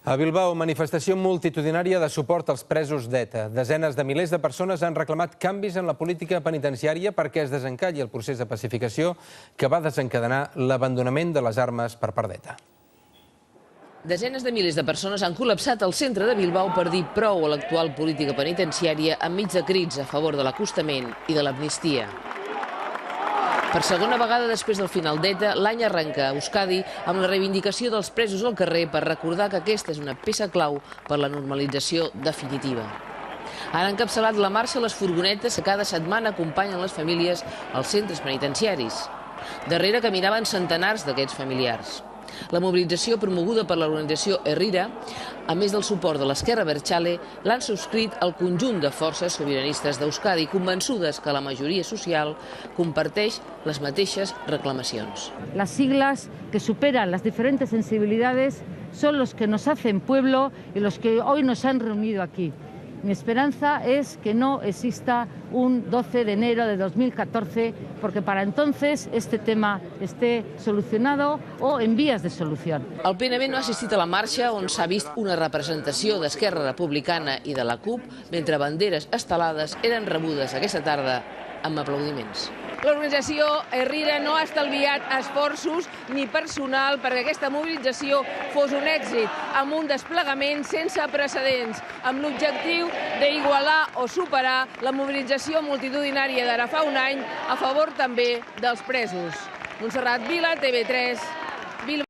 A Bilbao, manifestació multitudinària de suport als presos d'ETA. Desenes de milers de persones han reclamat canvis en la política penitenciària perquè es desencalli el procés de pacificació que va desencadenar l'abandonament de les armes per part d'ETA. Desenes de milers de persones han col·lapsat el centre de Bilbao per dir prou a l'actual política penitenciària enmig de crits a favor de l'acostament i de l'amnistia. Per segona vegada després del final d'ETA, l'any arrenca a Euskadi amb la reivindicació dels presos al carrer per recordar que aquesta és una peça clau per la normalització definitiva. Han encapçalat la marxa les furgonetes que cada setmana acompanyen les famílies als centres penitenciaris. Darrere caminaven centenars d'aquests familiars. La mobilització promoguda per l'organització Herrira, a més del suport de l'Esquerra Abertzale, l'han subscrit el conjunt de forces sobiranistes d'Euskadi, convençudes que la majoria social comparteix les mateixes reclamacions. Las siglas que superan las diferentes sensibilidades son los que nos hacen pueblo y los que hoy nos han reunido aquí. Mi esperanza es que no exista un 12 de enero de 2014, porque para entonces este tema esté solucionado o en vías de solución. El PNB no ha assistit a la marxa, on s'ha vist una representació d'Esquerra Republicana i de la CUP, mentre banderes estelades eren rebudes aquesta tarda amb aplaudiments. L'organització Herrira no ha estalviat esforços ni personal perquè aquesta mobilització fos un èxit, amb un desplegament sense precedents, amb l'objectiu d'igualar o superar la mobilització multitudinària d'ara fa un any a favor també dels presos. Montserrat Vila, TV3, Bilbao.